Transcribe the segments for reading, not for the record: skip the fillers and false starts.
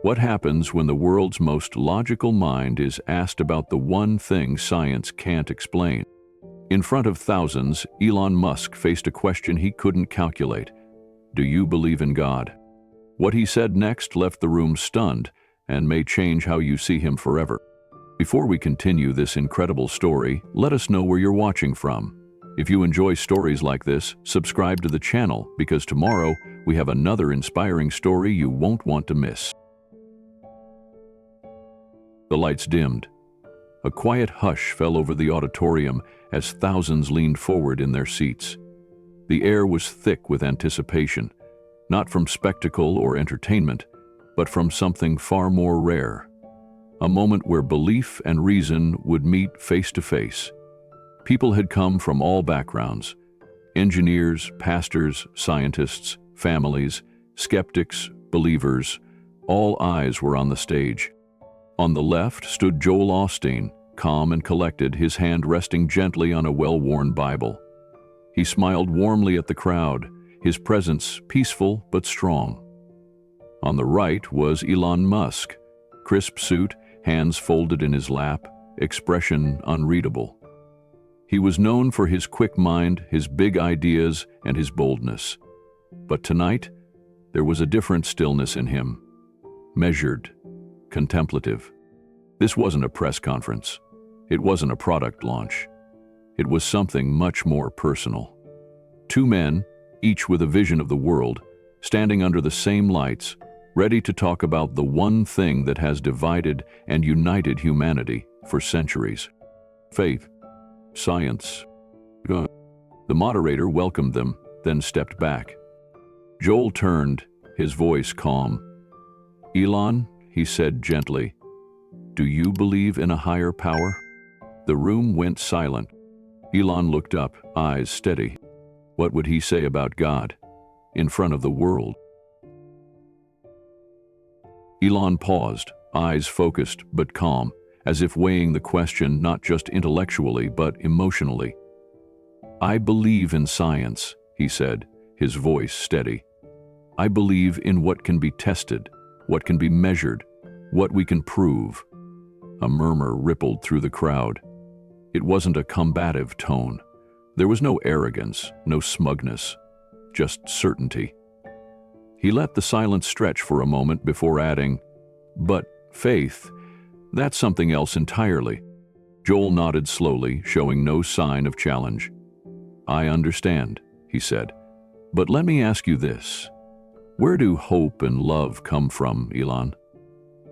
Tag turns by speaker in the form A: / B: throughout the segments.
A: What happens when the world's most logical mind is asked about the one thing science can't explain? In front of thousands, Elon Musk faced a question he couldn't calculate. Do you believe in God? What he said next left the room stunned and may change how you see him forever. Before we continue this incredible story, let us know where you're watching from. If you enjoy stories like this, subscribe to the channel because tomorrow we have another inspiring story you won't want to miss. The lights dimmed. A quiet hush fell over the auditorium as thousands leaned forward in their seats. The air was thick with anticipation, not from spectacle or entertainment, but from something far more rare. A moment where belief and reason would meet face to face. People had come from all backgrounds: engineers, pastors, scientists, families, skeptics, believers. All eyes were on the stage. On the left stood Joel Osteen, calm and collected, his hand resting gently on a well-worn Bible. He smiled warmly at the crowd, his presence peaceful but strong. On the right was Elon Musk, crisp suit, hands folded in his lap, expression unreadable. He was known for his quick mind, his big ideas, and his boldness. But tonight, there was a different stillness in him. Measured, contemplative. This wasn't a press conference. It wasn't a product launch. It was something much more personal. Two men, each with a vision of the world, standing under the same lights, ready to talk about the one thing that has divided and united humanity for centuries: faith, science. The moderator welcomed them, then stepped back. Joel turned, his voice calm. "Elon," he said gently, "do you believe in a higher power?" The room went silent. Elon looked up, eyes steady. What would he say about God, in front of the world? Elon paused, eyes focused but calm, as if weighing the question not just intellectually but emotionally. "I believe in science," he said, his voice steady. "I believe in what can be tested, what can be measured, what we can prove." A murmur rippled through the crowd. It wasn't a combative tone. There was no arrogance, no smugness, just certainty. He let the silence stretch for a moment before adding, "But faith, that's something else entirely." Joel nodded slowly, showing no sign of challenge. "I understand," he said, "but let me ask you this. Where do hope and love come from, Elon?"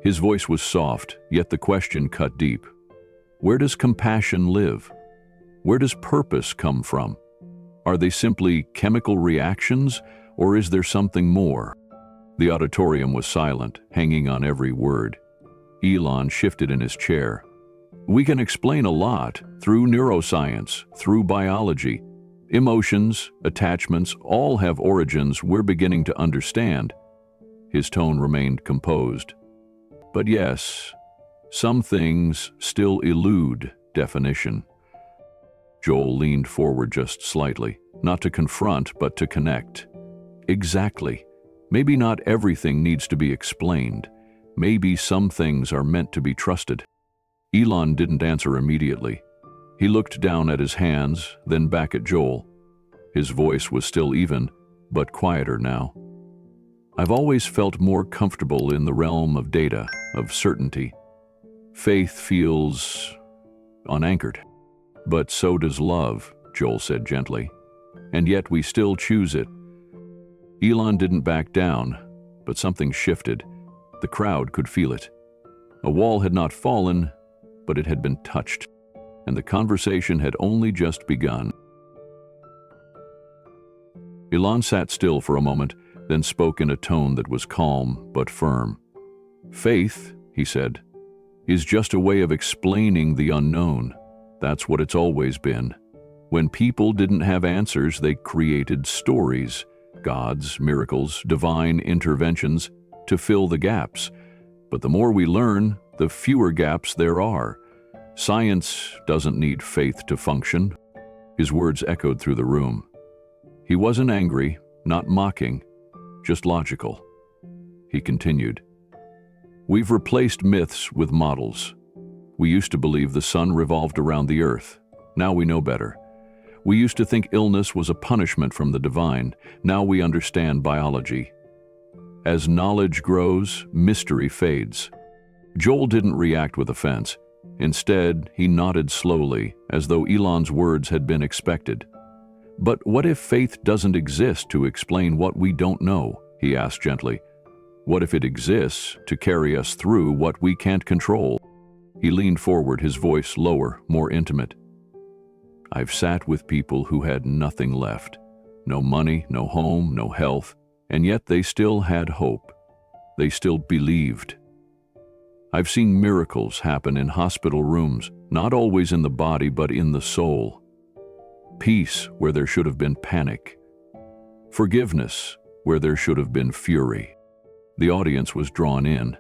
A: His voice was soft, yet the question cut deep. Where does compassion live? Where does purpose come from? Are they simply chemical reactions, or is there something more? The auditorium was silent, hanging on every word. Elon shifted in his chair. "We can explain a lot through neuroscience, through biology. Emotions, attachments, all have origins we're beginning to understand." His tone remained composed. "But yes, some things still elude definition." Joel leaned forward just slightly, not to confront, but to connect. "Exactly. Maybe not everything needs to be explained. Maybe some things are meant to be trusted." Elon didn't answer immediately. He looked down at his hands, then back at Joel. His voice was still even, but quieter now. "I've always felt more comfortable in the realm of data, of certainty. Faith feels unanchored. But so does love," Joel said gently. "And yet we still choose it." Elon didn't back down, but something shifted. The crowd could feel it. A wall had not fallen, but it had been touched, and the conversation had only just begun. Elon sat still for a moment, then spoke in a tone that was calm but firm. "Faith," he said, "is just a way of explaining the unknown. That's what it's always been. When people didn't have answers, they created stories, gods, miracles, divine interventions to fill the gaps. But the more we learn, the fewer gaps there are. Science doesn't need faith to function." His words echoed through the room. He wasn't angry, not mocking, just logical. He continued, We've replaced myths with models. We used to believe the sun revolved around the earth. Now we know better. We used to think illness was a punishment from the divine. Now we understand biology. As knowledge grows, mystery fades. Joel didn't react with offense. Instead, he nodded slowly, as though Elon's words had been expected. "But what if faith doesn't exist to explain what we don't know?" he asked gently. "What if it exists to carry us through what we can't control?" He leaned forward, his voice lower, more intimate. "I've sat with people who had nothing left. No money, no home, no health, and yet they still had hope. They still believed. I've seen miracles happen in hospital rooms, not always in the body but in the soul. Peace where there should have been panic. Forgiveness where there should have been fury." The audience was drawn in.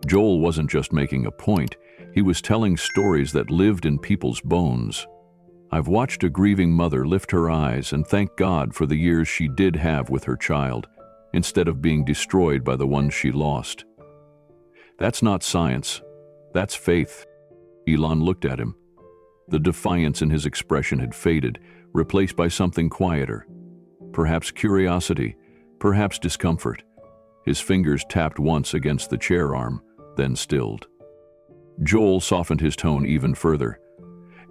A: Joel wasn't just making a point, he was telling stories that lived in people's bones. "I've watched a grieving mother lift her eyes and thank God for the years she did have with her child, instead of being destroyed by the ones she lost. That's not science, that's faith." Elon looked at him. The defiance in his expression had faded, replaced by something quieter. Perhaps curiosity, perhaps discomfort. His fingers tapped once against the chair arm, then stilled. Joel softened his tone even further.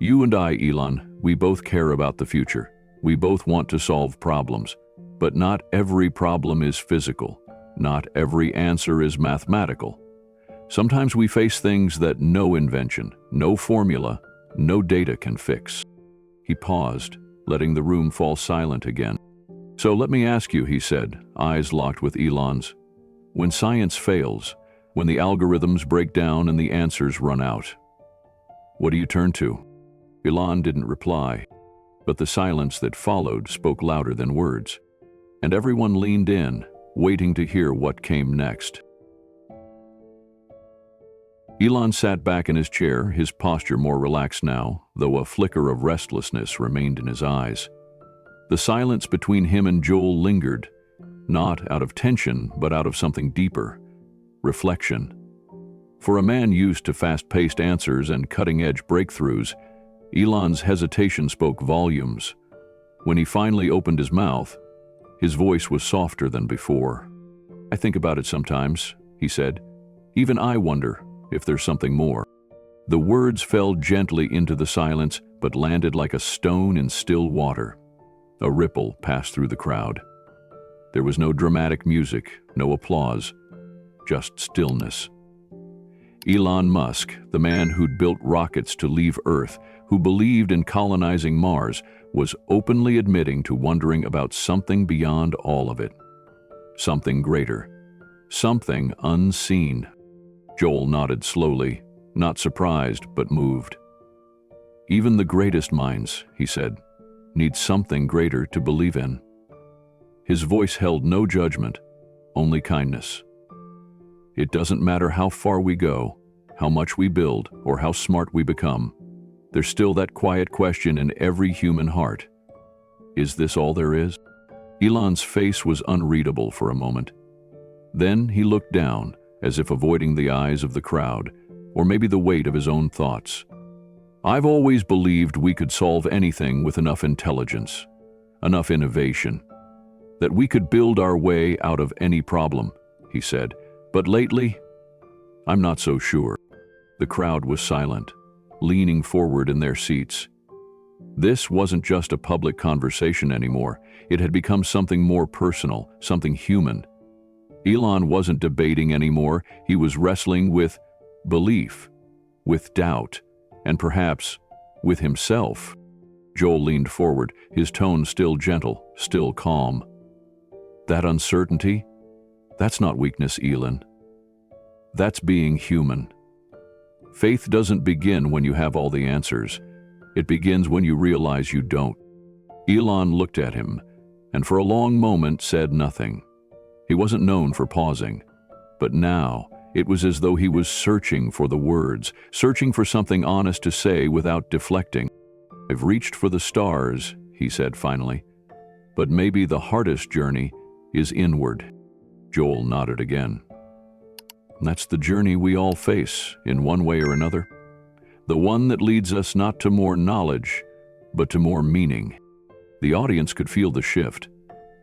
A: "You and I, Elon, we both care about the future. We both want to solve problems. But not every problem is physical. Not every answer is mathematical. Sometimes we face things that no invention, no formula, no data can fix." He paused, letting the room fall silent again. "So let me ask you," he said, eyes locked with Elon's. "When science fails, when the algorithms break down and the answers run out, what do you turn to?" Elon didn't reply, but the silence that followed spoke louder than words, and everyone leaned in, waiting to hear what came next. Elon sat back in his chair, his posture more relaxed now, though a flicker of restlessness remained in his eyes. The silence between him and Joel lingered, not out of tension, but out of something deeper: reflection. For a man used to fast-paced answers and cutting-edge breakthroughs, Elon's hesitation spoke volumes. When he finally opened his mouth, his voice was softer than before. "I think about it sometimes," he said. "Even I wonder if there's something more." The words fell gently into the silence, but landed like a stone in still water. A ripple passed through the crowd. There was no dramatic music, no applause, just stillness. Elon Musk, the man who'd built rockets to leave Earth, who believed in colonizing Mars, was openly admitting to wondering about something beyond all of it. Something greater. Something unseen. Joel nodded slowly, not surprised but moved. "Even the greatest minds," he said, "need something greater to believe in." His voice held no judgment, only kindness. "It doesn't matter how far we go, how much we build, or how smart we become. There's still that quiet question in every human heart. Is this all there is?" Elon's face was unreadable for a moment. Then he looked down, as if avoiding the eyes of the crowd, or maybe the weight of his own thoughts. "I've always believed we could solve anything with enough intelligence, enough innovation, that we could build our way out of any problem," he said. "But lately, I'm not so sure." The crowd was silent, leaning forward in their seats. This wasn't just a public conversation anymore. It had become something more personal, something human. Elon wasn't debating anymore. He was wrestling with belief, with doubt, and perhaps with himself. Joel leaned forward, his tone still gentle, still calm. "That uncertainty? That's not weakness, Elon. That's being human. Faith doesn't begin when you have all the answers. It begins when you realize you don't." Elon looked at him, and for a long moment said nothing. He wasn't known for pausing, but now it was as though he was searching for the words, searching for something honest to say without deflecting. "I've reached for the stars," he said finally, "but maybe the hardest journey is inward." Joel nodded again. That's the journey we all face, in one way or another. The one that leads us not to more knowledge, but to more meaning. The audience could feel the shift.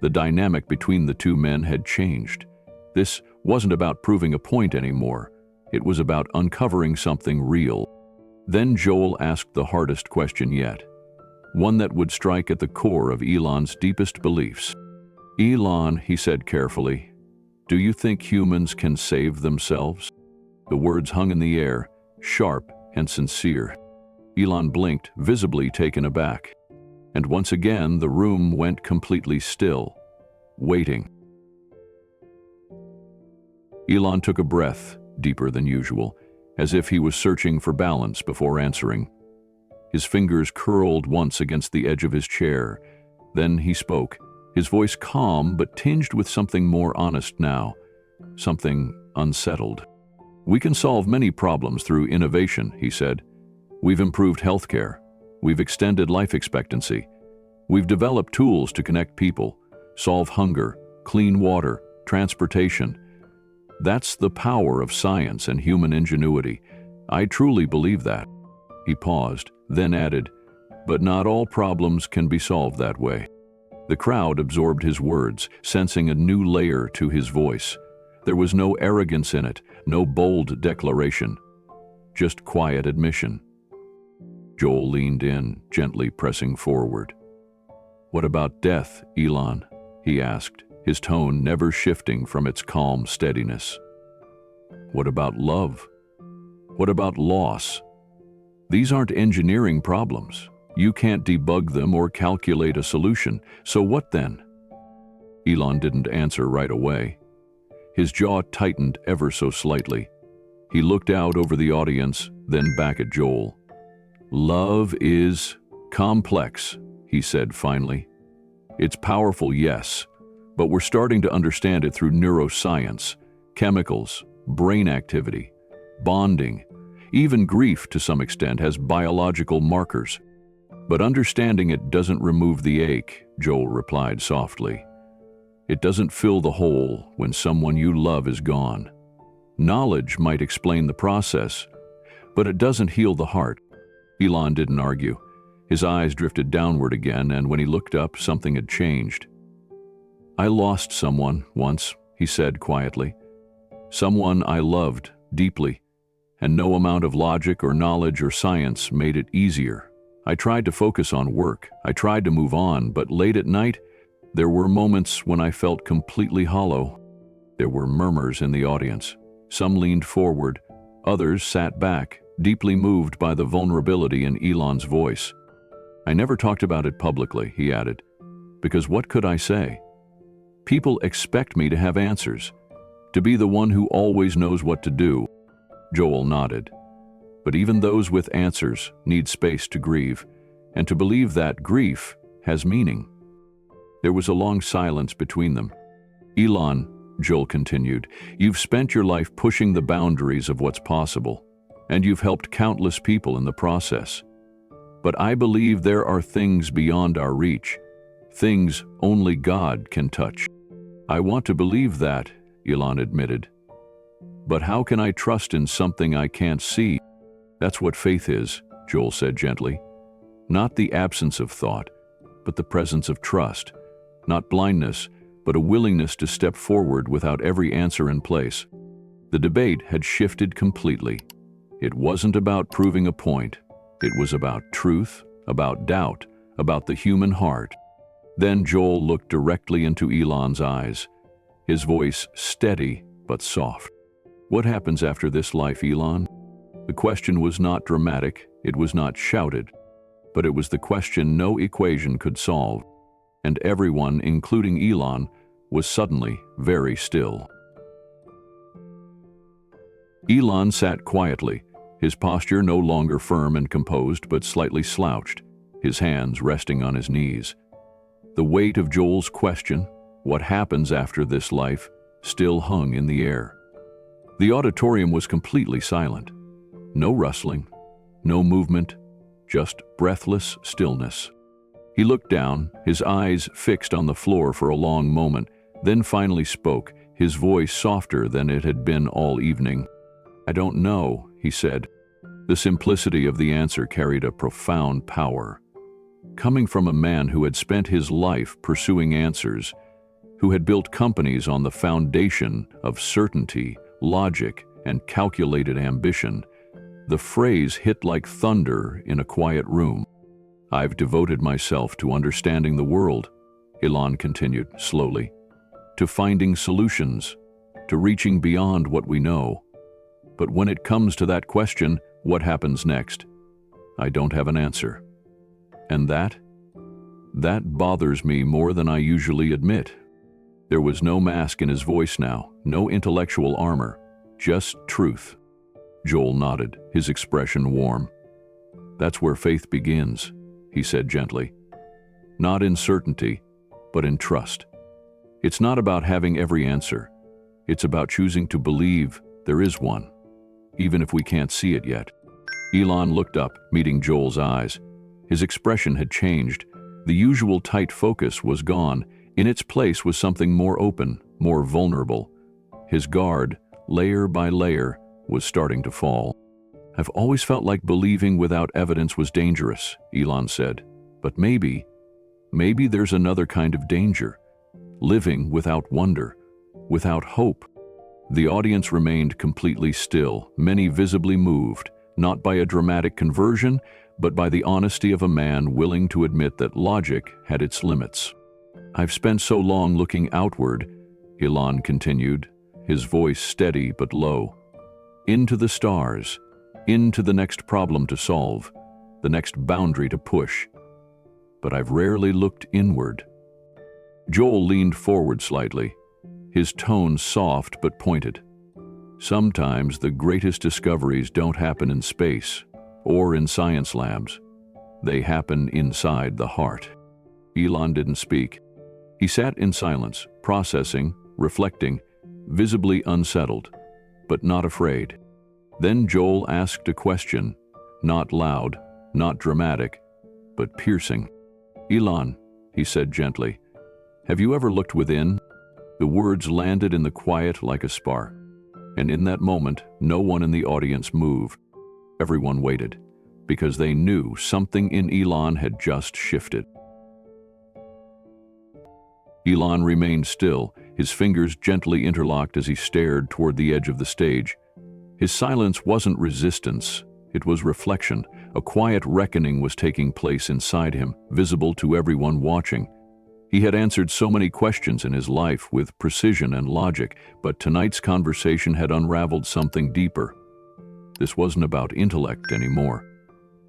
A: The dynamic between the two men had changed. This wasn't about proving a point anymore. It was about uncovering something real. Then Joel asked the hardest question yet, one that would strike at the core of Elon's deepest beliefs. "Elon," he said carefully, "do you think humans can save themselves?" The words hung in the air, sharp and sincere. Elon blinked, visibly taken aback. And once again, the room went completely still, waiting. Elon took a breath, deeper than usual, as if he was searching for balance before answering. His fingers curled once against the edge of his chair. Then he spoke, his voice calm but tinged with something more honest now, something unsettled. "We can solve many problems through innovation," he said. "We've improved healthcare. We've extended life expectancy. We've developed tools to connect people, solve hunger, clean water, transportation. That's the power of science and human ingenuity. I truly believe that." He paused, then added, "But not all problems can be solved that way." The crowd absorbed his words, sensing a new layer to his voice. There was no arrogance in it, no bold declaration, just quiet admission. Joel leaned in, gently pressing forward. "What about death, Elon?" he asked, his tone never shifting from its calm steadiness. "What about love? What about loss? These aren't engineering problems. You can't debug them or calculate a solution. So what then?" Elon didn't answer right away. His jaw tightened ever so slightly. He looked out over the audience, then back at Joel. "Love is complex," he said finally. "It's powerful, yes, but we're starting to understand it through neuroscience, chemicals, brain activity, bonding. Even grief, to some extent, has biological markers. But understanding it doesn't remove the ache," Joel replied softly. "It doesn't fill the hole when someone you love is gone. Knowledge might explain the process, but it doesn't heal the heart." Elon didn't argue. His eyes drifted downward again, and when he looked up, something had changed. "I lost someone once," he said quietly. "Someone I loved deeply, and no amount of logic or knowledge or science made it easier. I tried to focus on work. I tried to move on, but late at night, there were moments when I felt completely hollow." There were murmurs in the audience. Some leaned forward. Others sat back, deeply moved by the vulnerability in Elon's voice. "I never talked about it publicly," he added, "because what could I say? People expect me to have answers, to be the one who always knows what to do." Joel nodded. "But even those with answers need space to grieve, and to believe that grief has meaning." There was a long silence between them. "Elon," Joel continued, "you've spent your life pushing the boundaries of what's possible, and you've helped countless people in the process. But I believe there are things beyond our reach, things only God can touch." "I want to believe that," Elon admitted. "But how can I trust in something I can't see?" "That's what faith is," Joel said gently. "Not the absence of thought, but the presence of trust. Not blindness, but a willingness to step forward without every answer in place." The debate had shifted completely. It wasn't about proving a point. It was about truth, about doubt, about the human heart. Then Joel looked directly into Elon's eyes, his voice steady but soft. "What happens after this life, Elon?" The question was not dramatic, it was not shouted, but it was the question no equation could solve, and everyone, including Elon, was suddenly very still. Elon sat quietly, his posture no longer firm and composed but slightly slouched, his hands resting on his knees. The weight of Joel's question, what happens after this life, still hung in the air. The auditorium was completely silent. No rustling, no movement, just breathless stillness. He looked down, his eyes fixed on the floor for a long moment, then finally spoke, his voice softer than it had been all evening. "I don't know," he said. The simplicity of the answer carried a profound power. Coming from a man who had spent his life pursuing answers, who had built companies on the foundation of certainty, logic, and calculated ambition, the phrase hit like thunder in a quiet room. "I've devoted myself to understanding the world," Elon continued slowly, "to finding solutions, to reaching beyond what we know. But when it comes to that question, what happens next? I don't have an answer. And that bothers me more than I usually admit." There was no mask in his voice now, no intellectual armor, just truth. Joel nodded, his expression warm. "That's where faith begins," he said gently. "Not in certainty, but in trust. It's not about having every answer. It's about choosing to believe there is one, even if we can't see it yet." Elon looked up, meeting Joel's eyes. His expression had changed. The usual tight focus was gone. In its place was something more open, more vulnerable. His guard, layer by layer, was starting to fall. "I've always felt like believing without evidence was dangerous," Elon said. "But maybe there's another kind of danger. Living without wonder, without hope." The audience remained completely still, many visibly moved, not by a dramatic conversion, but by the honesty of a man willing to admit that logic had its limits. "I've spent so long looking outward," Elon continued, his voice steady but low. "Into the stars, into the next problem to solve, the next boundary to push. But I've rarely looked inward." Joel leaned forward slightly, his tone soft but pointed. "Sometimes the greatest discoveries don't happen in space or in science labs. They happen inside the heart." Elon didn't speak. He sat in silence, processing, reflecting, visibly unsettled, but not afraid. Then Joel asked a question, not loud, not dramatic, but piercing. "Elon," he said gently, "have you ever looked within?" The words landed in the quiet like a spark, and in that moment, no one in the audience moved. Everyone waited, because they knew something in Elon had just shifted. Elon remained still, his fingers gently interlocked as he stared toward the edge of the stage. His silence wasn't resistance, it was reflection. A quiet reckoning was taking place inside him, visible to everyone watching. He had answered so many questions in his life with precision and logic, but tonight's conversation had unraveled something deeper. This wasn't about intellect anymore.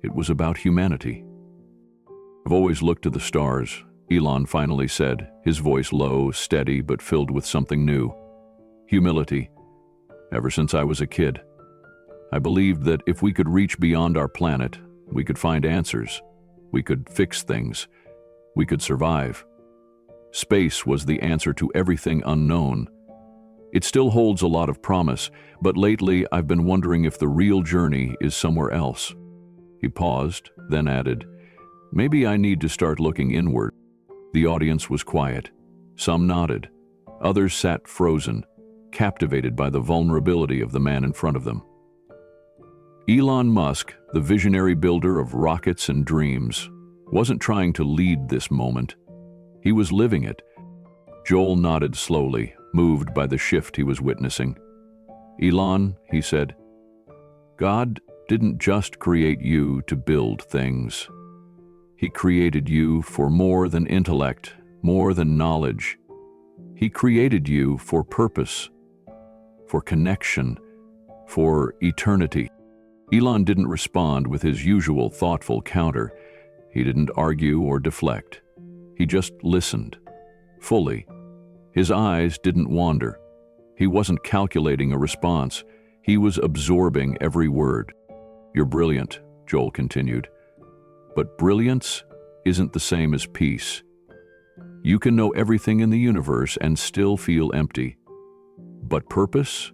A: It was about humanity. "I've always looked to the stars," Elon finally said, his voice low, steady, but filled with something new. "Humility. Ever since I was a kid. I believed that if we could reach beyond our planet, we could find answers. We could fix things. We could survive. Space was the answer to everything unknown. It still holds a lot of promise, but lately I've been wondering if the real journey is somewhere else." He paused, then added, "Maybe I need to start looking inward." The audience was quiet. Some nodded. Others sat frozen, captivated by the vulnerability of the man in front of them. Elon Musk, the visionary builder of rockets and dreams, wasn't trying to lead this moment. He was living it. Joel nodded slowly, moved by the shift he was witnessing. "Elon," he said, "God didn't just create you to build things. He created you for more than intellect, more than knowledge. He created you for purpose, for connection, for eternity." Elon didn't respond with his usual thoughtful counter. He didn't argue or deflect. He just listened, fully. His eyes didn't wander. He wasn't calculating a response. He was absorbing every word. "You're brilliant," Joel continued. "But brilliance isn't the same as peace. You can know everything in the universe and still feel empty. But purpose?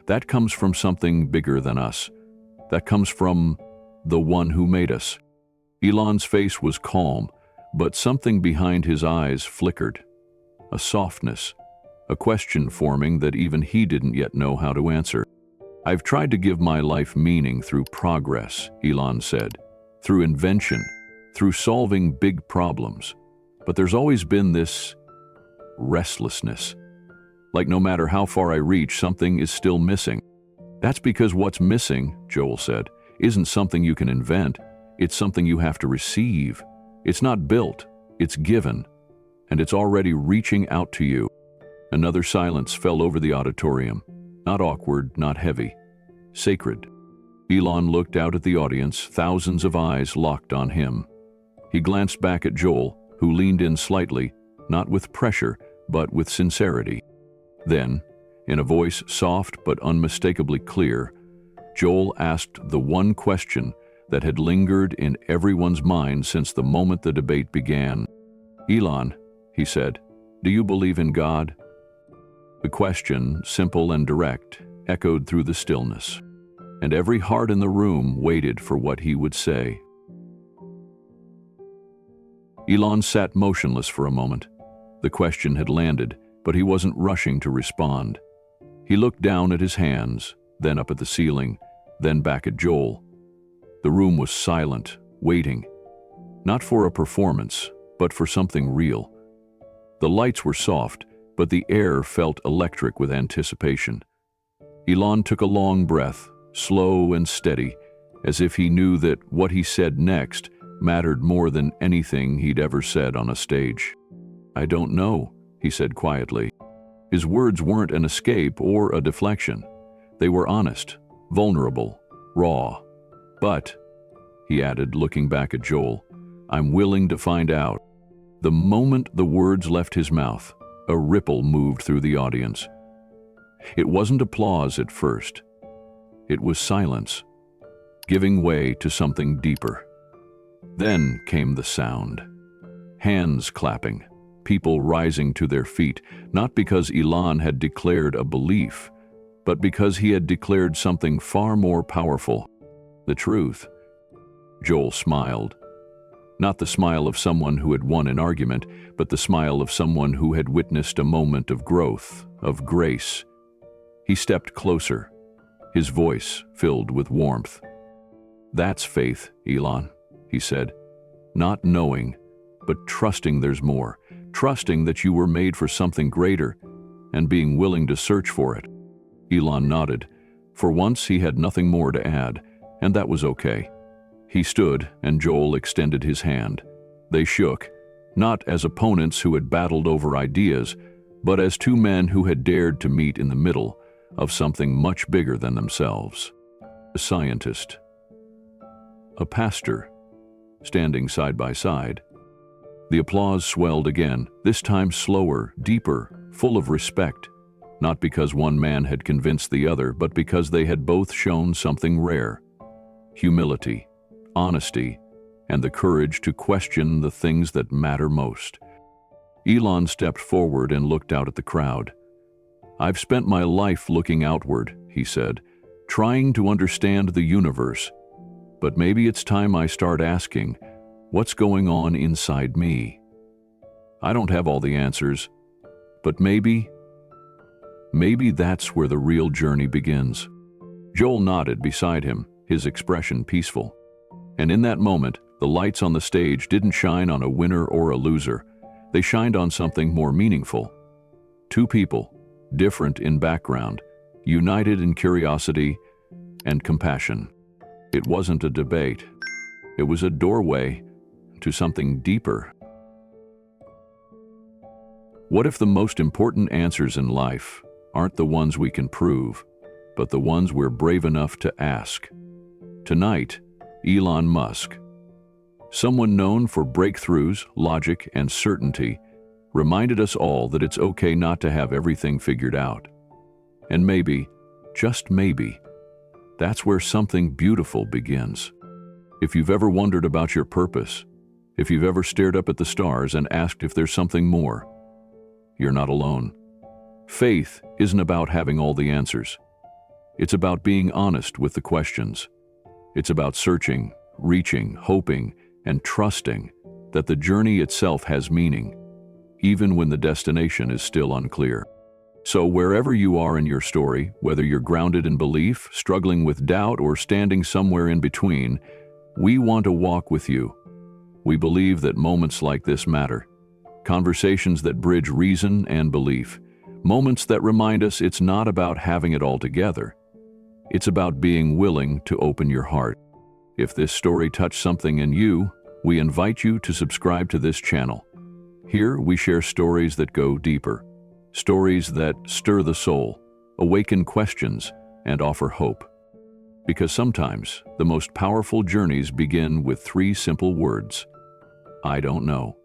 A: That comes from something bigger than us. That comes from the one who made us." Elon's face was calm, but something behind his eyes flickered. A softness, a question forming that even he didn't yet know how to answer. "I've tried to give my life meaning through progress," Elon said, "through invention, through solving big problems. But there's always been this restlessness. Like no matter how far I reach, something is still missing." "That's because what's missing," Joel said, "isn't something you can invent. It's something you have to receive. It's not built, it's given, and it's already reaching out to you." Another silence fell over the auditorium. Not awkward, not heavy. Sacred. Elon looked out at the audience, thousands of eyes locked on him. He glanced back at Joel, who leaned in slightly, not with pressure, but with sincerity. Then, in a voice soft but unmistakably clear, Joel asked the one question that had lingered in everyone's mind since the moment the debate began. "Elon," he said, "do you believe in God?" The question, simple and direct, echoed through the stillness, and every heart in the room waited for what he would say. Elon sat motionless for a moment. The question had landed, but he wasn't rushing to respond. He looked down at his hands, then up at the ceiling, then back at Joel. The room was silent, waiting, not for a performance, but for something real. The lights were soft, but the air felt electric with anticipation. Elon took a long breath, slow and steady, as if he knew that what he said next mattered more than anything he'd ever said on a stage. "I don't know," he said quietly. His words weren't an escape or a deflection. They were honest, vulnerable, raw. "But," he added, looking back at Joel, "I'm willing to find out." The moment the words left his mouth, a ripple moved through the audience. It wasn't applause at first. It was silence, giving way to something deeper. Then came the sound. Hands clapping, people rising to their feet, not because Elon had declared a belief, but because he had declared something far more powerful, the truth. Joel smiled. Not the smile of someone who had won an argument, but the smile of someone who had witnessed a moment of growth, of grace. He stepped closer, his voice filled with warmth. "That's faith, Elon," he said. "Not knowing, but trusting there's more, trusting that you were made for something greater, and being willing to search for it." Elon nodded. For once he had nothing more to add, and that was okay. He stood, and Joel extended his hand. They shook, not as opponents who had battled over ideas, but as two men who had dared to meet in the middle of something much bigger than themselves. A scientist, a pastor, standing side by side. The applause swelled again, this time slower, deeper, full of respect, not because one man had convinced the other, but because they had both shown something rare: humility, honesty, and the courage to question the things that matter most. Elon stepped forward and looked out at the crowd. "I've spent my life looking outward," he said, "trying to understand the universe. But maybe it's time I start asking, what's going on inside me? I don't have all the answers, but maybe that's where the real journey begins." Joel nodded beside him, his expression peaceful. And in that moment, the lights on the stage didn't shine on a winner or a loser. They shined on something more meaningful. Two people, different in background, united in curiosity and compassion. It wasn't a debate. It was a doorway to something deeper. What if the most important answers in life aren't the ones we can prove, but the ones we're brave enough to ask? Tonight, Elon Musk, someone known for breakthroughs, logic, and certainty, reminded us all that it's okay not to have everything figured out. And maybe, just maybe, that's where something beautiful begins. If you've ever wondered about your purpose, if you've ever stared up at the stars and asked if there's something more, you're not alone. Faith isn't about having all the answers. It's about being honest with the questions. It's about searching, reaching, hoping, and trusting that the journey itself has meaning, even when the destination is still unclear. So wherever you are in your story, whether you're grounded in belief, struggling with doubt, or standing somewhere in between, we want to walk with you. We believe that moments like this matter. Conversations that bridge reason and belief. Moments that remind us it's not about having it all together. It's about being willing to open your heart. If this story touched something in you, we invite you to subscribe to this channel. Here we share stories that go deeper. Stories that stir the soul, awaken questions, and offer hope. Because sometimes the most powerful journeys begin with 3 simple words: I don't know.